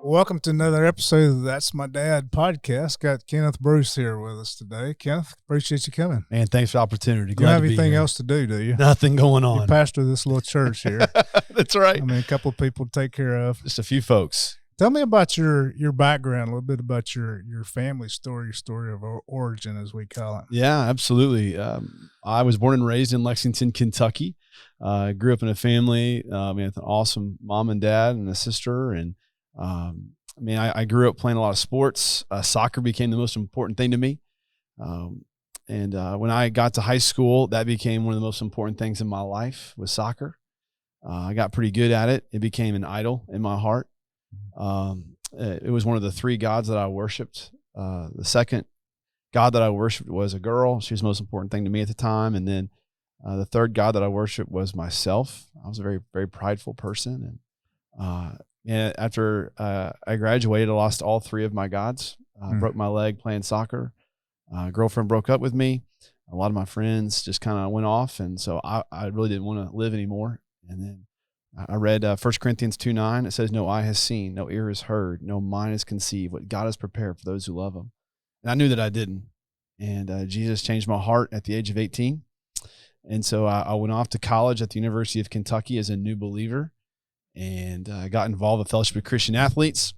Welcome to another episode of That's My Dad podcast. Got Kenneth Bruce here with us today. Kenneth, appreciate you coming. Man, thanks for the opportunity. You don't have anything else to do you? Nothing going on. You pastor this little church here. That's right. I mean, a couple of people to take care of. Just a few folks. Tell me about your background, a little bit about your family story, your story of origin, as we call it. Yeah, absolutely. I was born and raised in Lexington, Kentucky. I grew up in a family with an awesome mom and dad and a sister. And I grew up playing a lot of sports. Soccer became the most important thing to me. And when I got to high school, that became one of the most important things in my life was soccer. I got pretty good at it. It became an idol in my heart. It was one of the three gods that I worshiped. The second God that I worshiped was a girl. She was the most important thing to me at the time. And then the third God that I worshiped was myself. I was a very, very prideful person. And after I graduated, I lost all three of my gods. Broke my leg playing soccer. Girlfriend broke up with me. A lot of my friends just kind of went off. And so I really didn't want to live anymore. And then I read 1 Corinthians 2:9. It says, "No eye has seen, no ear has heard, no mind has conceived what God has prepared for those who love him." And I knew that I didn't. And Jesus changed my heart at the age of 18. And so I went off to college at the University of Kentucky as a new believer. And I got involved with Fellowship of Christian Athletes.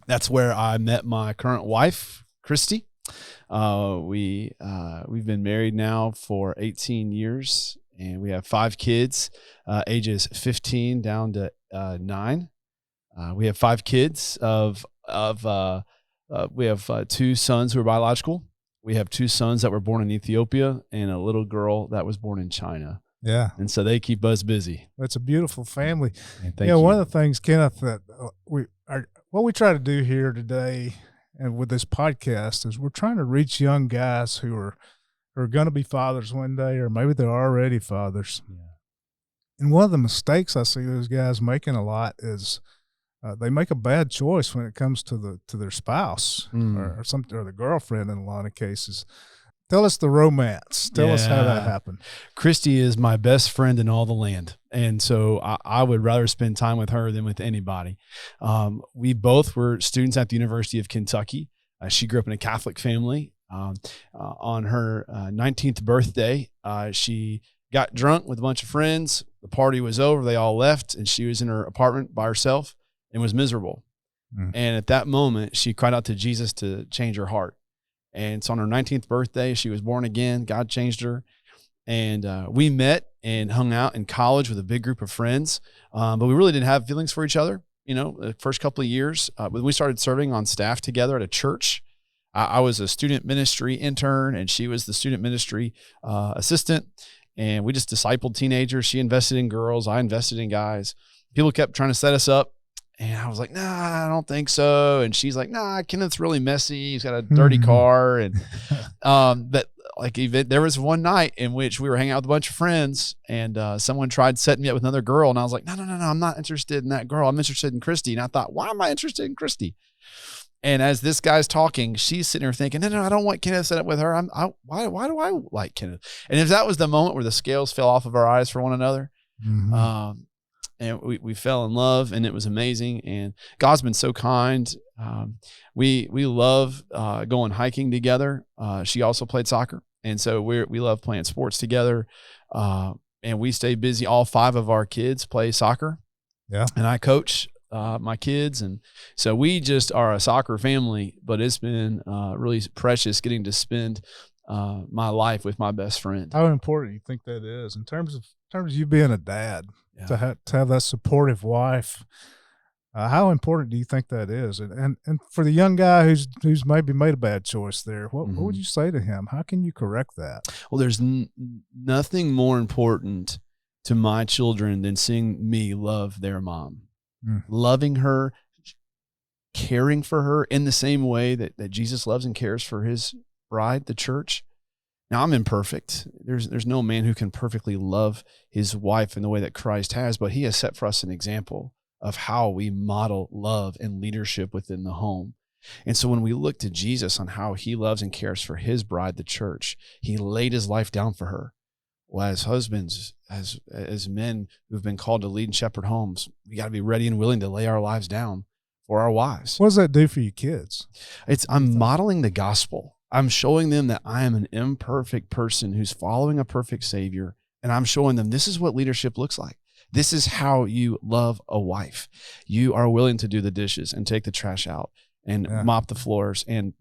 That's where I met my current wife, Christy. We've been married now for 18 years, and we have 5 kids, ages 15 down to 9. We have 5 kids we have 2 sons who are biological. We have 2 sons that were born in Ethiopia and a little girl that was born in China. Yeah. And so they keep us busy. That's a beautiful family. Thank you. One of the things, Kenneth, that what we try to do here today and with this podcast is we're trying to reach young guys who are going to be fathers one day, or maybe they're already fathers. Yeah. And one of the mistakes I see those guys making a lot is they make a bad choice when it comes to their spouse or the girlfriend in a lot of cases. Tell us the romance. Tell us how that happened. Christy is my best friend in all the land. And so I would rather spend time with her than with anybody. We both were students at the University of Kentucky. She grew up in a Catholic family. On her 19th birthday, she got drunk with a bunch of friends. The party was over. They all left, and she was in her apartment by herself and was miserable. And at that moment, she cried out to Jesus to change her heart. And so on her 19th birthday, she was born again. God changed her. And we met and hung out in college with a big group of friends. But we really didn't have feelings for each other, the first couple of years. When we started serving on staff together at a church, I was a student ministry intern, and she was the student ministry assistant. And we just discipled teenagers. She invested in girls. I invested in guys. People kept trying to set us up. And I was like, nah, I don't think so. And she's like, nah, Kenneth's really messy. He's got a dirty car. And there was one night in which we were hanging out with a bunch of friends, and someone tried setting me up with another girl. And I was like, no, I'm not interested in that girl. I'm interested in Christy. And I thought, why am I interested in Christy? And as this guy's talking, she's sitting there thinking, no, I don't want Kenneth set up with her. Why do I like Kenneth? And if that was the moment where the scales fell off of our eyes for one another, and we fell in love, and it was amazing. And God's been so kind. We love going hiking together. She also played soccer, and so we love playing sports together. And we stay busy. All 5 of our kids play soccer. Yeah, and I coach my kids, and so we just are a soccer family. But it's been really precious getting to spend my life with my best friend. How important do you think that is in terms of you being a dad? To have that supportive wife, how important do you think that is? And for the young guy who's maybe made a bad choice there, what would you say to him? How can you correct that? Well, there's nothing more important to my children than seeing me love their mom, loving her, caring for her in the same way that Jesus loves and cares for his bride, the church. Now, I'm imperfect. There's no man who can perfectly love his wife in the way that Christ has, but he has set for us an example of how we model love and leadership within the home. And so when we look to Jesus on how he loves and cares for his bride, the church, he laid his life down for her. Well, as husbands, as men who've been called to lead and shepherd homes, we got to be ready and willing to lay our lives down for our wives. What does that do for your kids? I'm modeling the gospel. I'm showing them that I am an imperfect person who's following a perfect Savior, and I'm showing them this is what leadership looks like. This is how you love a wife. You are willing to do the dishes and take the trash out and mop the floors and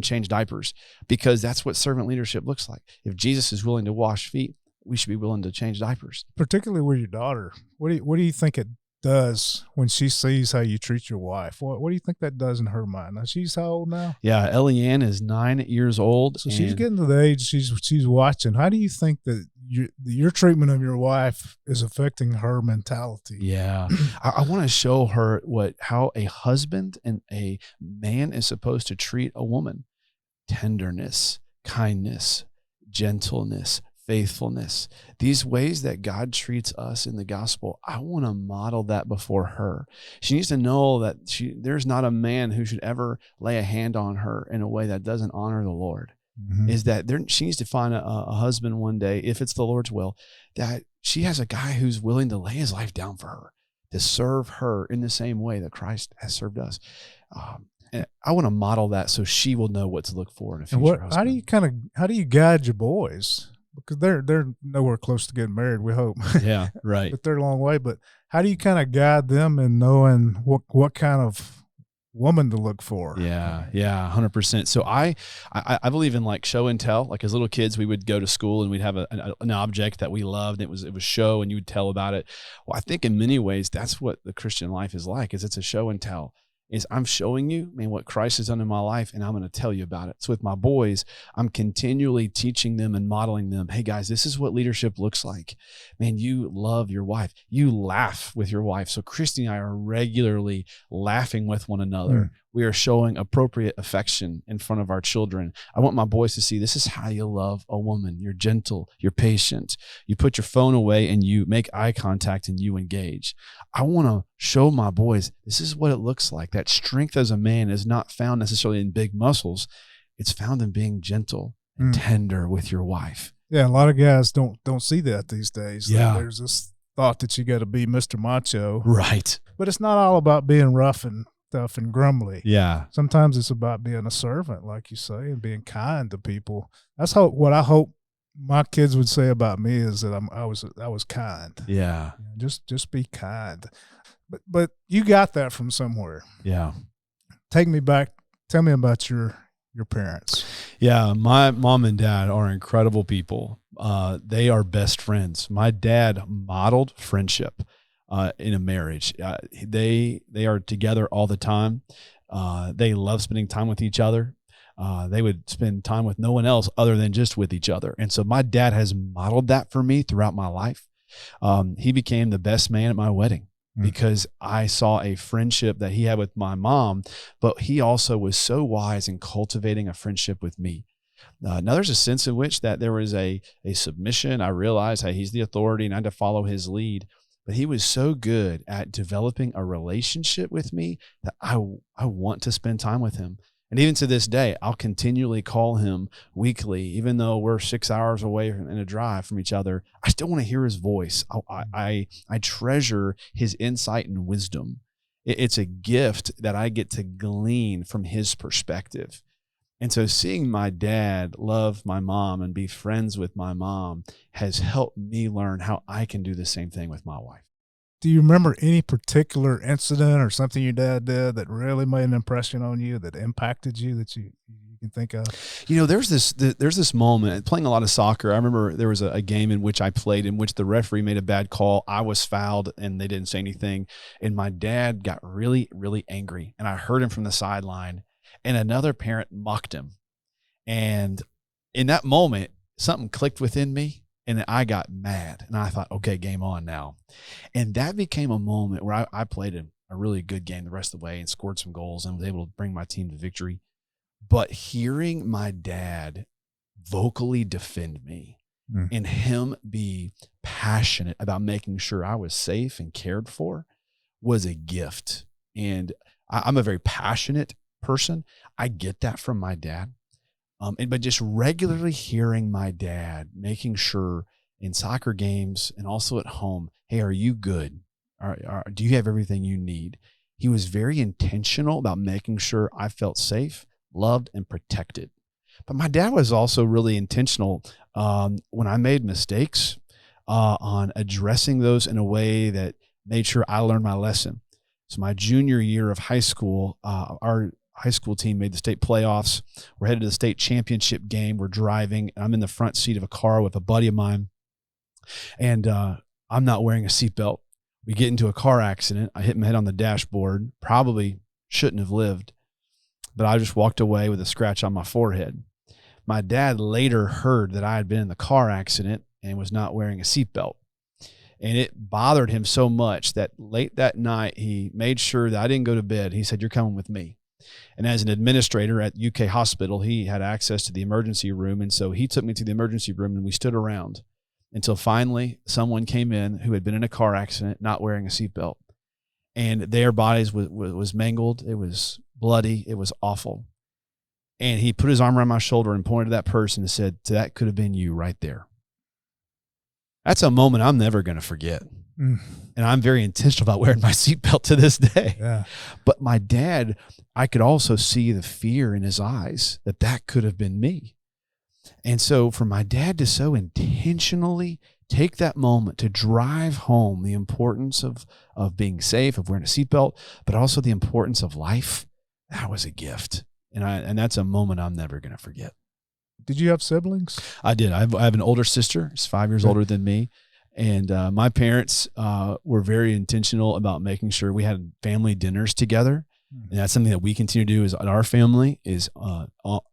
change diapers, because that's what servant leadership looks like. If Jesus is willing to wash feet, we should be willing to change diapers. Particularly with your daughter. What do you think it does when she sees how you treat your wife? What do you think that does in her mind? Now, she's how old now? Yeah, Eliane is 9 years old. So she's getting to the age she's watching. How do you think that your treatment of your wife is affecting her mentality? Yeah, I want to show her how a husband and a man is supposed to treat a woman: tenderness, kindness, gentleness, faithfulness. These ways that God treats us in the gospel, I want to model that before her. She needs to know that there's not a man who should ever lay a hand on her in a way that doesn't honor the Lord. Mm-hmm. Is that she needs to find a husband one day, if it's the Lord's will, that she has a guy who's willing to lay his life down for her, to serve her in the same way that Christ has served us. And I want to model that so she will know what to look for in a future husband. How do you guide your boys? Because they're nowhere close to getting married, we hope. Yeah, right. But they're a long way. But how do you kind of guide them in knowing what kind of woman to look for? Yeah, 100%. So I believe in like show and tell. Like as little kids, we would go to school and we'd have an object that we loved. It was show, and you would tell about it. Well, I think in many ways that's what the Christian life is like. It's a show and tell. Is I'm showing you, man, what Christ has done in my life, and I'm going to tell you about it. So with my boys, I'm continually teaching them and modeling them. Hey guys, this is what leadership looks like. Man, you love your wife. You laugh with your wife. So Christy and I are regularly laughing with one another. We are showing appropriate affection in front of our children. I want my boys to see this is how you love a woman. You're gentle, you're patient. You put your phone away and you make eye contact and you engage. I want to show my boys this is what it looks like. That strength as a man is not found necessarily in big muscles. It's found in being gentle and tender with your wife. Yeah, a lot of guys don't see that these days. Yeah. There's this thought that you got to be Mr. Macho. Right. But it's not all about being rough and tough and grumbly. Yeah. Sometimes it's about being a servant, like you say, and being kind to people. That's what I hope my kids would say about me is that I was kind. Yeah. Just be kind. But you got that from somewhere. Yeah. Take me back. Tell me about your parents. Yeah, my mom and dad are incredible people. They are best friends. My dad modeled friendship in a marriage. They are together all the time. They love spending time with each other. They would spend time with no one else other than just with each other. And so my dad has modeled that for me throughout my life. He became the best man at my wedding because I saw a friendship that he had with my mom, but he also was so wise in cultivating a friendship with me. Now there's a sense in which that there was a submission. I realized, hey, he's the authority and I had to follow his lead. But he was so good at developing a relationship with me that I want to spend time with him. And even to this day, I'll continually call him weekly, even though we're 6 hours away in a drive from each other. I still want to hear his voice. I treasure his insight and wisdom. It's a gift that I get to glean from his perspective. And so seeing my dad love my mom and be friends with my mom has helped me learn how I can do the same thing with my wife. Do you remember any particular incident or something your dad did that really made an impression on you, that impacted you, that you can think of? You know, there's this moment playing a lot of soccer. I remember there was a game in which I played in which the referee made a bad call. I was fouled and they didn't say anything. And my dad got really, really angry. And I heard him from the sideline and another parent mocked him. And in that moment, something clicked within me. And I got mad and I thought, okay, game on now. And that became a moment where I played a really good game the rest of the way and scored some goals and was able to bring my team to victory. But hearing my dad vocally defend me and him be passionate about making sure I was safe and cared for was a gift. And I'm a very passionate person. I get that from my dad. But just regularly hearing my dad, making sure in soccer games and also at home, hey, are you good? Do you have everything you need? He was very intentional about making sure I felt safe, loved, and protected. But my dad was also really intentional when I made mistakes on addressing those in a way that made sure I learned my lesson. So my junior year of high school, our high school team made the state playoffs. We're headed to the state championship game. We're driving. I'm in the front seat of a car with a buddy of mine, and I'm not wearing a seatbelt. We get into a car accident. I hit my head on the dashboard. Probably shouldn't have lived, but I just walked away with a scratch on my forehead. My dad later heard that I had been in the car accident and was not wearing a seatbelt. And it bothered him so much that late that night, he made sure that I didn't go to bed. He said, "You're coming with me." And as an administrator at UK Hospital, he had access to the emergency room. And so he took me to the emergency room and we stood around until finally someone came in who had been in a car accident, not wearing a seatbelt. And their bodies was mangled. It was bloody. It was awful. And he put his arm around my shoulder and pointed to that person and said, "That could have been you right there." That's a moment I'm never going to forget. And I'm very intentional about wearing my seatbelt to this day. Yeah. But my dad, I could also see the fear in his eyes that could have been me. And so for my dad to so intentionally take that moment to drive home the importance of being safe, of wearing a seatbelt, but also the importance of life, that was a gift. And that's a moment I'm never going to forget. Did you have siblings? I did. I have an older sister. She's 5 years older than me. And my parents were very intentional about making sure we had family dinners together. And that's something that we continue to do is at our family is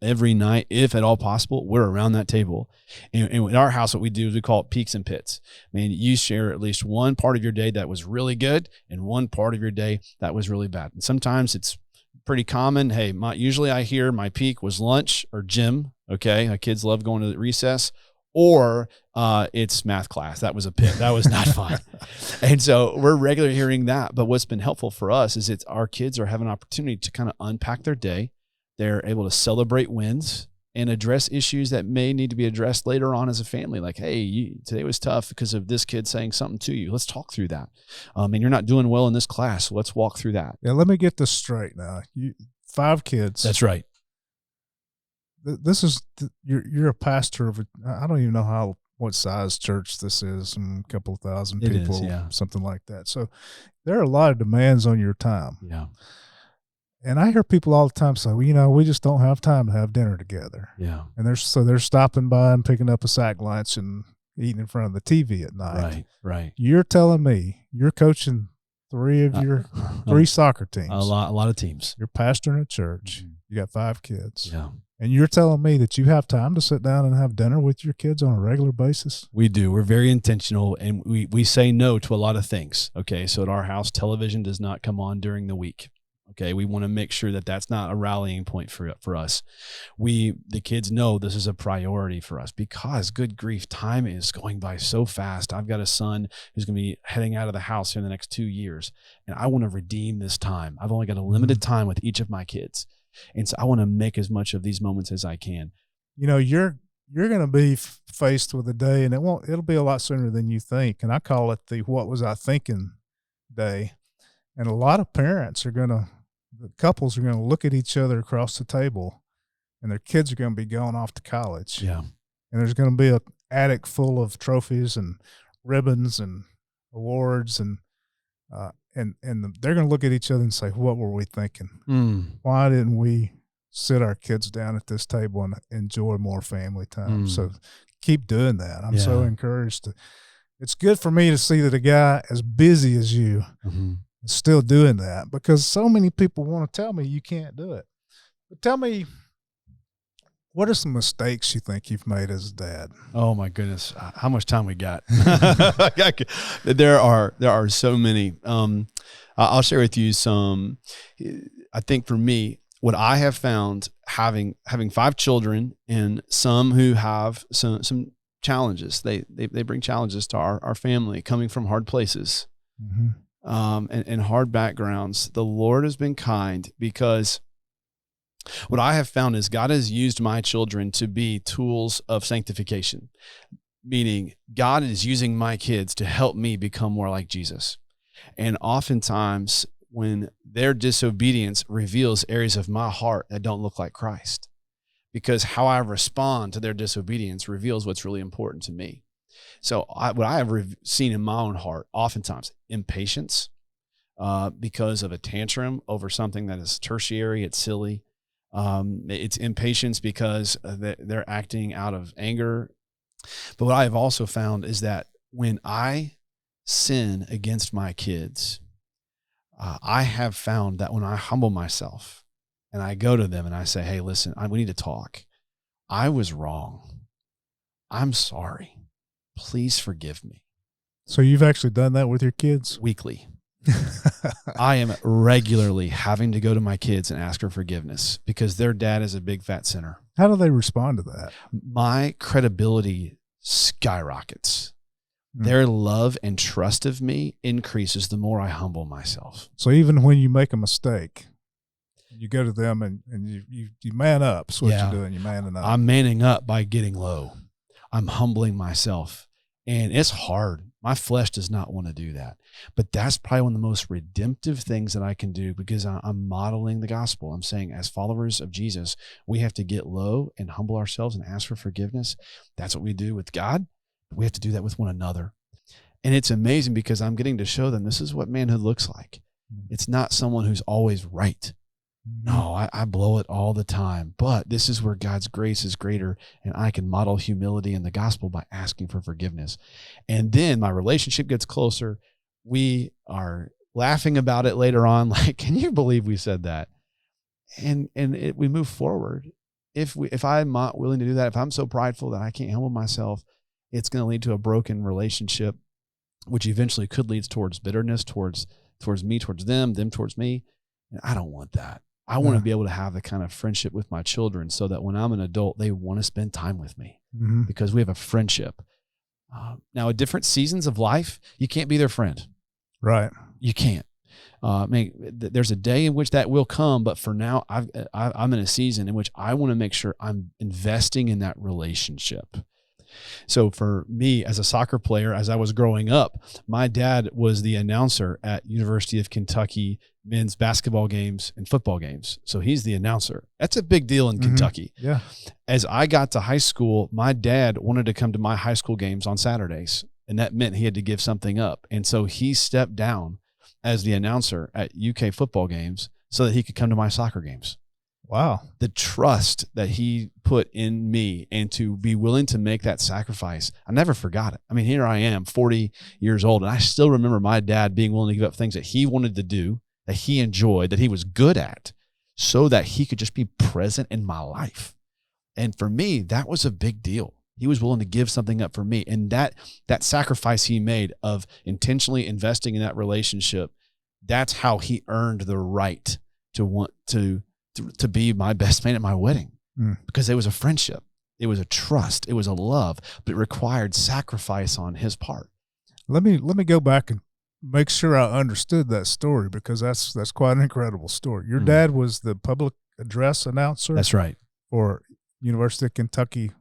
every night, if at all possible, we're around that table. And in our house, what we do is we call it peaks and pits. I mean, you share at least one part of your day that was really good and one part of your day that was really bad. And sometimes it's pretty common. Hey, usually I hear my peak was lunch or gym. Okay. My kids love going to recess, or it's math class. That was a pit. That was not fun. And so we're regularly hearing that. But what's been helpful for us is our kids are having an opportunity to kind of unpack their day. They're able to celebrate wins and address issues that may need to be addressed later on as a family. Like, hey, today was tough because of this kid saying something to you. Let's talk through that. And you're not doing well in this class. So let's walk through that. Yeah, let me get this straight now. 5 kids. That's right. This is you're a pastor of I don't even know what size church this is, a couple of thousand people, is, yeah. Something like that. So there are a lot of demands on your time. Yeah. And I hear people all the time say, well, we just don't have time to have dinner together. Yeah. And they're stopping by and picking up a sack lunch and eating in front of the TV at night. Right. You're telling me you're coaching 3 of your 3 soccer teams. A lot of teams. You're pastoring a church. Mm-hmm. You got 5 kids. Yeah. And you're telling me that you have time to sit down and have dinner with your kids on a regular basis? We do. We're very intentional, and we say no to a lot of things. Okay, so at our house, television does not come on during the week. Okay, we want to make sure that that's not a rallying point for us. The kids know this is a priority for us because, good grief, time is going by so fast. I've got a son who's going to be heading out of the house in the next 2 years, and I want to redeem this time. I've only got a limited time with each of my kids. And so I want to make as much of these moments as I can. You're going to be faced with a day, and it'll be a lot sooner than you think. And I call it the "what was I thinking" day. And a lot of parents the couples are going to look at each other across the table, and their kids are going to be going off to college. Yeah. And there's going to be an attic full of trophies and ribbons and awards and they're going to look at each other and say, what were we thinking? Why didn't we sit our kids down at this table and enjoy more family time? So keep doing that. I'm so encouraged. It's good for me to see that a guy as busy as you is still doing that, because so many people want to tell me you can't do it. But tell me, what are some mistakes you think you've made as a dad? Oh my goodness, how much time we got? There are so many. I'll share with you some. I think for me, what I have found having 5 children and some who have some challenges. They bring challenges to our family, coming from hard places, and hard backgrounds. The Lord has been kind, because what I have found is God has used my children to be tools of sanctification, meaning God is using my kids to help me become more like Jesus. And oftentimes when their disobedience reveals areas of my heart that don't look like Christ, because how I respond to their disobedience reveals what's really important to me. So what I have seen in my own heart, oftentimes impatience because of a tantrum over something that is tertiary, it's silly. It's impatience because they're acting out of anger. But what I have also found is that when I sin against my kids, I have found that when I humble myself and I go to them and I say, hey, listen, we need to talk. I was wrong. I'm sorry. Please forgive me. So you've actually done that with your kids? Weekly. I am regularly having to go to my kids and ask for forgiveness because their dad is a big fat sinner. How do they respond to that? My credibility skyrockets. Their love and trust of me increases the more I humble myself. So even when you make a mistake, you go to them and you man up. That's what you're doing. You're manning up. I'm manning up by getting low. I'm humbling myself. And it's hard. My flesh does not want to do that. But that's probably one of the most redemptive things that I can do because I'm modeling the gospel. I'm saying as followers of Jesus, we have to get low and humble ourselves and ask for forgiveness. That's what we do with God. We have to do that with one another. And it's amazing because I'm getting to show them this is what manhood looks like. It's not someone who's always right. No, I blow it all the time. But this is where God's grace is greater, and I can model humility in the gospel by asking for forgiveness. And then my relationship gets closer. We are laughing about it later on, like, can you believe we said that? And we move forward. If I'm not willing to do that, if I'm so prideful that I can't humble myself, it's going to lead to a broken relationship, which eventually could lead towards bitterness, towards me, towards them towards me. And I don't want that. I want to be able to have the kind of friendship with my children so that when I'm an adult, they want to spend time with me because we have a friendship. Now, at different seasons of life, you can't be their friend. Right. You can't. There's a day in which that will come, but for now, I'm in a season in which I want to make sure I'm investing in that relationship. So for me as a soccer player, as I was growing up, my dad was the announcer at University of Kentucky men's basketball games and football games. So he's the announcer. That's a big deal in Kentucky. Yeah. As I got to high school, my dad wanted to come to my high school games on Saturdays, and that meant he had to give something up. And so he stepped down as the announcer at UK football games so that he could come to my soccer games. Wow. The trust that he put in me and to be willing to make that sacrifice, I never forgot it. I mean, here I am, 40 years old, and I still remember my dad being willing to give up things that he wanted to do, that he enjoyed, that he was good at, so that he could just be present in my life. And for me, that was a big deal. He was willing to give something up for me. And that sacrifice he made of intentionally investing in that relationship, that's how he earned the right to want to be my best man at my wedding, because it was a friendship. It was a trust. It was a love, but it required sacrifice on his part. Let me go back and make sure I understood that story, because that's quite an incredible story. Your dad was the public address announcer. That's right. For University of Kentucky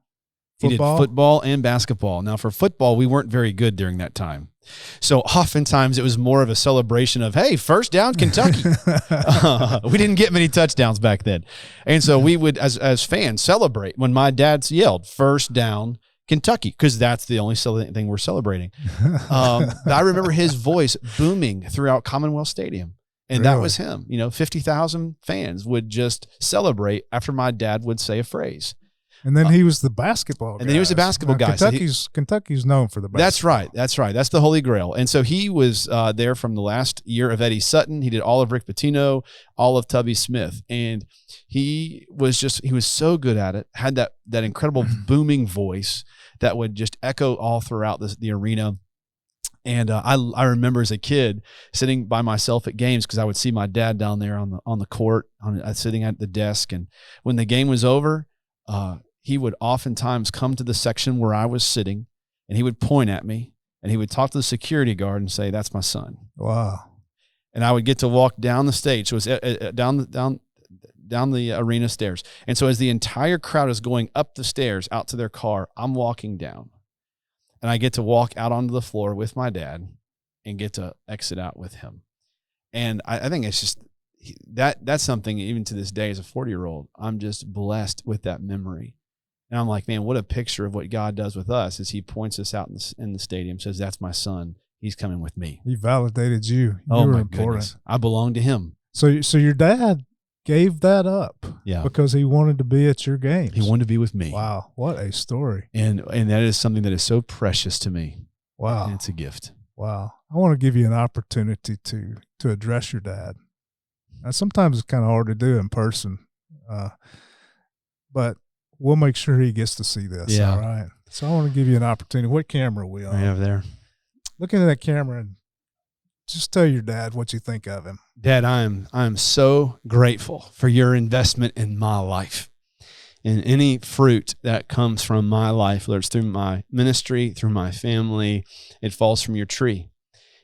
football? He did football and basketball. Now for football, we weren't very good during that time. So oftentimes it was more of a celebration of, hey, first down Kentucky. We didn't get many touchdowns back then. And so we would, as fans, celebrate when my dad yelled, first down Kentucky, because that's the only thing we're celebrating. I remember his voice booming throughout Commonwealth Stadium. And that was him. 50,000 fans would just celebrate after my dad would say a phrase. And then he was the basketball guy. And then he was the basketball guy. Kentucky's known for the basketball. That's right. That's the Holy Grail. And so he was there from the last year of Eddie Sutton. He did all of Rick Pitino, all of Tubby Smith. And he was so good at it, had that incredible booming voice that would just echo all throughout the arena. And I remember as a kid sitting by myself at games, because I would see my dad down there on the court, sitting at the desk. And when the game was over, he would oftentimes come to the section where I was sitting, and he would point at me, and he would talk to the security guard and say, "That's my son." Wow. And I would get to walk down the stage. So it was down the arena stairs. And so as the entire crowd is going up the stairs out to their car, I'm walking down. And I get to walk out onto the floor with my dad and get to exit out with him. And I think it's just that's something even to this day as a 40-year-old, I'm just blessed with that memory. And I'm like, man, what a picture of what God does with us is he points us out in the stadium, says, that's my son. He's coming with me. He validated you. You Oh were my important. goodness. I belong to him. So your dad gave that up because he wanted to be at your games. He wanted to be with me. Wow. What a story. And that is something that is so precious to me. Wow. And it's a gift. Wow. I want to give you an opportunity to address your dad. Now, sometimes it's kind of hard to do in person, but we'll make sure he gets to see this. Yeah. All right. So I want to give you an opportunity. What camera are we on? Right over there. Look into that camera and just tell your dad what you think of him. Dad, I'm so grateful for your investment in my life. And any fruit that comes from my life, whether it's through my ministry, through my family, it falls from your tree.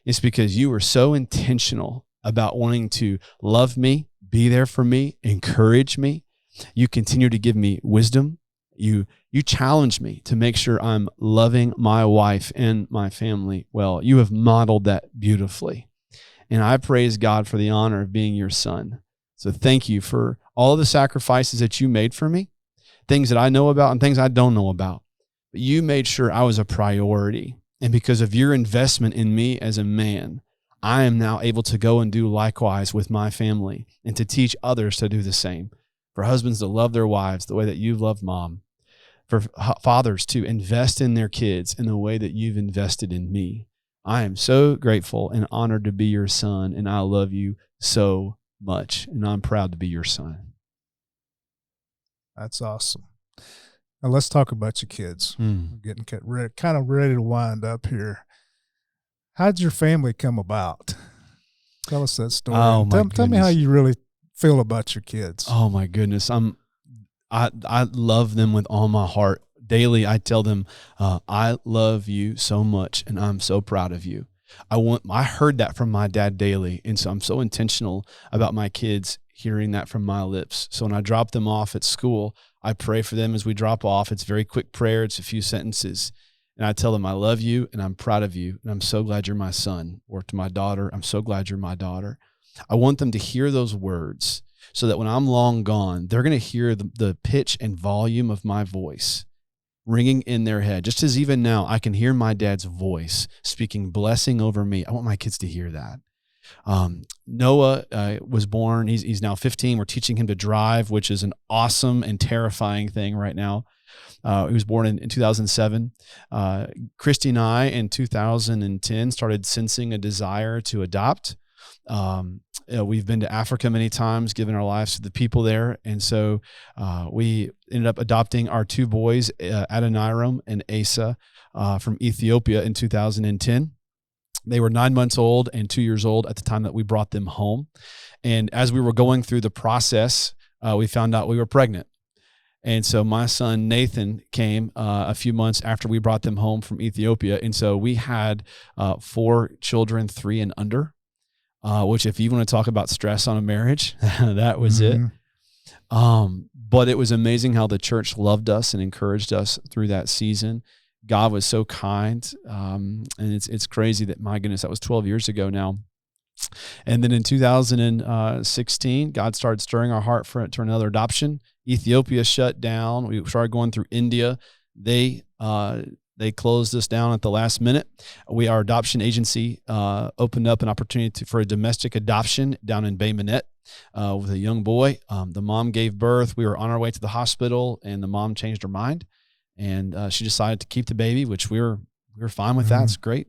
It's because you were so intentional about wanting to love me, be there for me, encourage me. You continue to give me wisdom. You challenge me to make sure I'm loving my wife and my family well. You have modeled that beautifully. And I praise God for the honor of being your son. So thank you for all of the sacrifices that you made for me, things that I know about and things I don't know about. But you made sure I was a priority. And because of your investment in me as a man, I am now able to go and do likewise with my family and to teach others to do the same. For husbands to love their wives the way that you've loved mom. For fathers to invest in their kids in the way that you've invested in me. I am so grateful and honored to be your son, and I love you so much, and I'm proud to be your son. That's awesome. Now let's talk about your kids. We're getting kind of ready to wind up here. How'd your family come about? Tell us that story. Oh, tell me how you really feel about your kids. Oh my goodness. I love them with all my heart. Daily, I tell them, I love you so much, and I'm so proud of you. I heard that from my dad daily, and so I'm so intentional about my kids hearing that from my lips. So when I drop them off at school, I pray for them as we drop off. It's a very quick prayer. It's a few sentences. And I tell them, I love you, and I'm proud of you, and I'm so glad you're my son. Or to my daughter, I'm so glad you're my daughter. I want them to hear those words so that when I'm long gone, they're going to hear the pitch and volume of my voice ringing in their head. Just as even now, I can hear my dad's voice speaking blessing over me. I want my kids to hear that. Noah was born. He's now 15. We're teaching him to drive, which is an awesome and terrifying thing right now. He was born in 2007. Christy and I in 2010 started sensing a desire to adopt. We've been to Africa many times, given our lives to the people there. And so we ended up adopting our two boys, Adoniram and Asa, from Ethiopia in 2010. They were 9 months old and 2 years old at the time that we brought them home. And as we were going through the process, we found out we were pregnant. And so my son, Nathan, came a few months after we brought them home from Ethiopia. And so we had 4 children, 3 and under, which if you want to talk about stress on a marriage, that was it. But it was amazing how the church loved us and encouraged us through that season. God was so kind. And it's crazy that, my goodness, that was 12 years ago now. And then in 2016, God started stirring our heart to another adoption. Ethiopia shut down. We started going through India. They closed us down at the last minute. Our adoption agency opened up an opportunity for a domestic adoption down in Bay Minette with a young boy. The mom gave birth. We were on our way to the hospital, and the mom changed her mind, and she decided to keep the baby, which we were fine with that. It's great.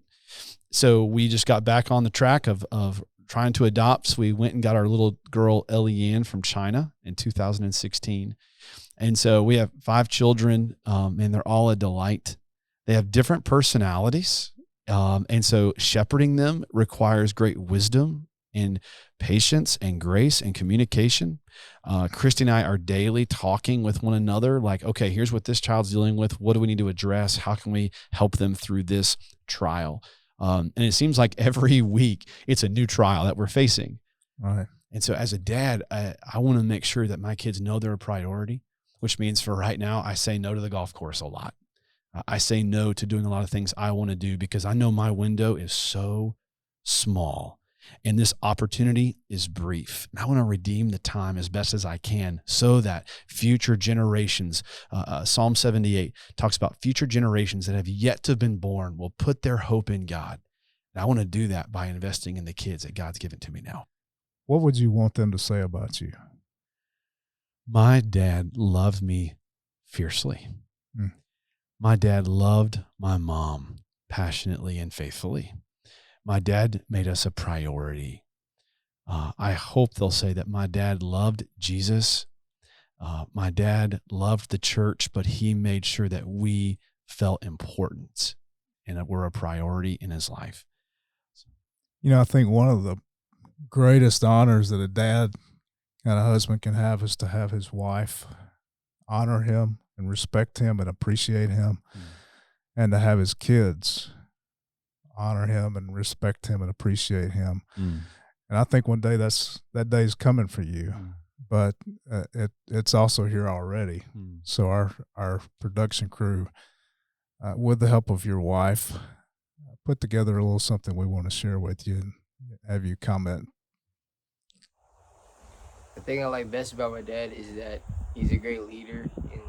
So we just got back on the track of trying to adopt. So we went and got our little girl, Eliane, from China in 2016. And so we have 5 children, and they're all a delight. They have different personalities. And so shepherding them requires great wisdom and patience and grace and communication. Christy and I are daily talking with one another, like, okay, here's what this child's dealing with. What do we need to address? How can we help them through this trial? And it seems like every week it's a new trial that we're facing. Right. And so as a dad, I want to make sure that my kids know they're a priority, which means for right now, I say no to the golf course a lot. I say no to doing a lot of things I want to do because I know my window is so small. And this opportunity is brief. And I want to redeem the time as best as I can so that future generations, Psalm 78 talks about future generations that have yet to have been born will put their hope in God. And I want to do that by investing in the kids that God's given to me now. What would you want them to say about you? My dad loved me fiercely. Mm. My dad loved my mom passionately and faithfully. My dad made us a priority. I hope they'll say that my dad loved Jesus. My dad loved the church, but he made sure that we felt important and that we're a priority in his life. You know, I think one of the greatest honors that a dad and a husband can have is to have his wife honor him and respect him and appreciate him, and to have his kids honor him and respect him and appreciate him. And I think one day that day is coming for you, but it's also here already. So our production crew, with the help of your wife, put together a little something we want to share with you and have you comment. The thing I like best about my dad is that he's a great leader, and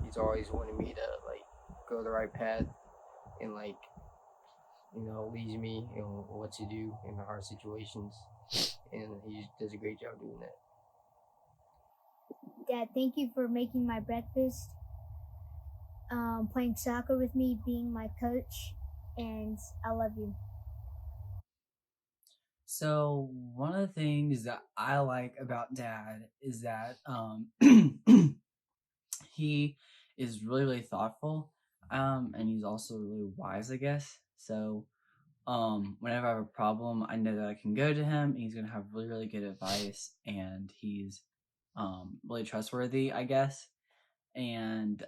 he's always wanted me to like go the right path, and like leads me in what to do in the hard situations, and he does a great job doing that. Dad, thank you for making my breakfast, playing soccer with me, being my coach, and I love you. So one of the things that I like about Dad is that he is really, really thoughtful, and he's also really wise, I guess. So whenever I have a problem, I know that I can go to him and he's gonna have really, really good advice, and he's really trustworthy, I guess. And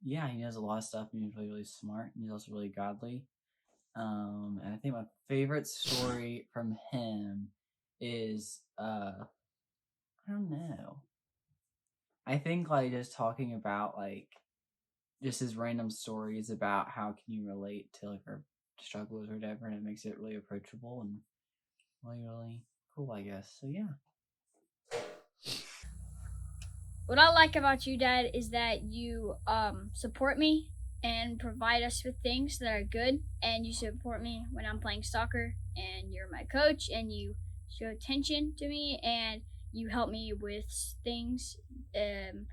yeah, he knows a lot of stuff, and he's really, really smart, and he's also really godly. And I think my favorite story from him is I don't know. I think like just talking about like just his random stories about how can you relate to like our struggles or whatever, and it makes it really approachable and really, really cool, I guess. So yeah. What I like about you, Dad, is that you support me and provide us with things that are good, and you support me when I'm playing soccer, and you're my coach, and you show attention to me, and you help me with things, and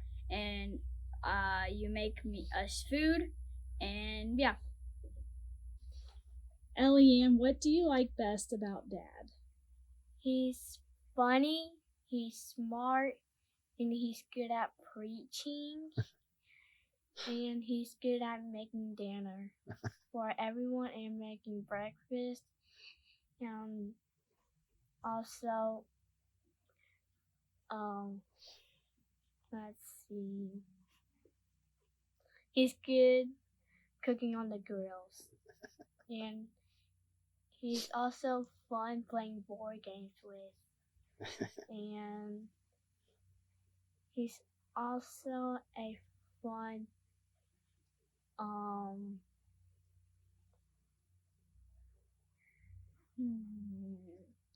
you make me us food, and yeah. Elianne, what do you like best about Dad? He's funny, he's smart, and he's good at preaching, and he's good at making dinner for everyone and making breakfast. And also, let's see, he's good cooking on the grills, and he's also fun playing board games with, and he's also a fun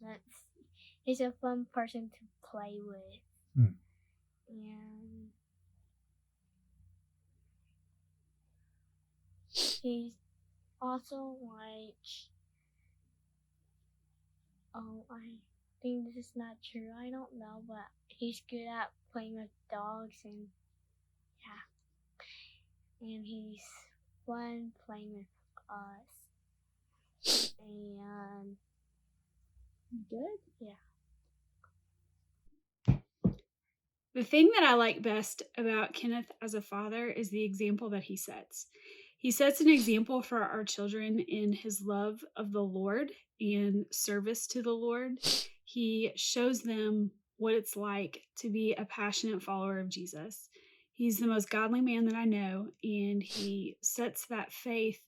let's see. He's a fun person to play with. And he's also like I think this is not true. I don't know, but he's good at playing with dogs, and yeah. And he's fun playing with us. And good? Yeah. The thing that I like best about Kenneth as a father is the example that he sets. He sets an example for our children in his love of the Lord and service to the Lord. He shows them what it's like to be a passionate follower of Jesus. He's the most godly man that I know, and he sets that faith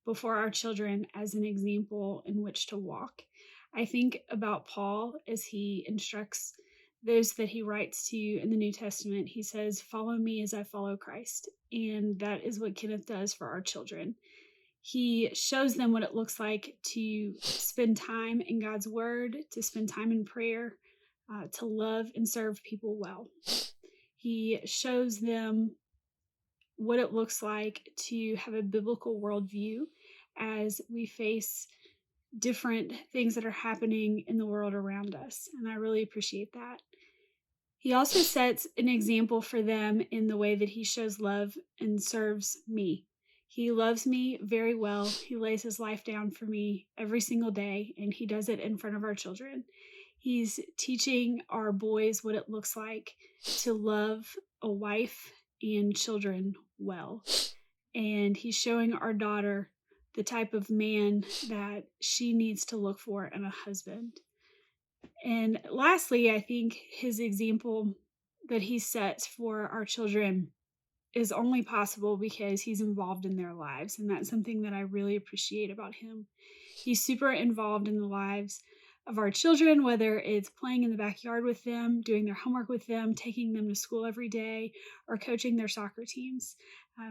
before our children as an example in which to walk. I think about Paul as he instructs those that he writes to in the New Testament. He says, "Follow me as I follow Christ." And that is what Kenneth does for our children. He shows them what it looks like to spend time in God's word, to spend time in prayer, to love and serve people well. He shows them what it looks like to have a biblical worldview as we face different things that are happening in the world around us. And I really appreciate that. He also sets an example for them in the way that he shows love and serves me. He loves me very well. He lays his life down for me every single day, and he does it in front of our children. He's teaching our boys what it looks like to love a wife and children well. And he's showing our daughter the type of man that she needs to look for in a husband. And lastly, I think his example that he sets for our children is only possible because he's involved in their lives. And that's something that I really appreciate about him. He's super involved in the lives of our children, whether it's playing in the backyard with them, doing their homework with them, taking them to school every day, or coaching their soccer teams.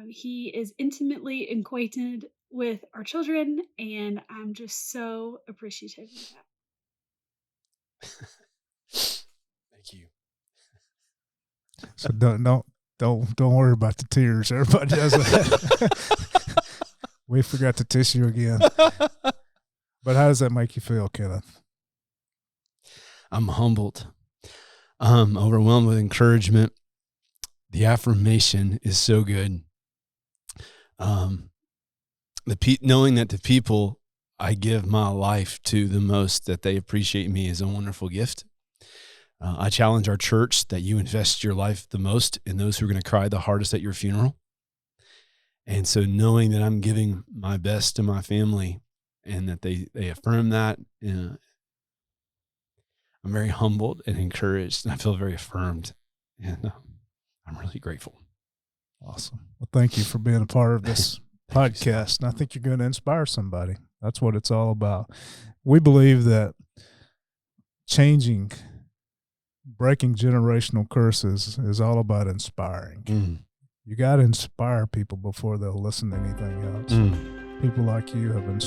He is intimately acquainted with our children, and I'm just so appreciative of that. Thank you. So don't worry about the tears. Everybody does that. We forgot the tissue again. But how does that make you feel, Kenneth? I'm humbled. I'm overwhelmed with encouragement. The affirmation is so good. Knowing that the people I give my life to the most, that they appreciate me, is a wonderful gift. I challenge our church that you invest your life the most in those who are going to cry the hardest at your funeral. And so knowing that I'm giving my best to my family and that they affirm that, I'm very humbled and encouraged, and I feel very affirmed. And I'm really grateful. Awesome. Well, thank you for being a part of this podcast. And I think you're going to inspire somebody. That's what it's all about. We believe that breaking generational curses is all about inspiring. You got to inspire people before they'll listen to anything else. People like you have been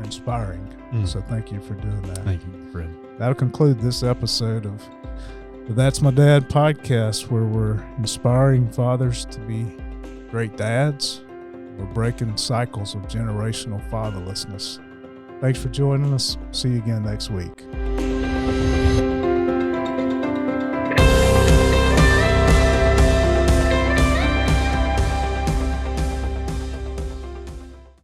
inspiring. So thank you for doing that. Thank you, Fred. That'll conclude this episode of the That's My Dad podcast, where we're inspiring fathers to be great dads. We're breaking cycles of generational fatherlessness. Thanks for joining us. See you again next week.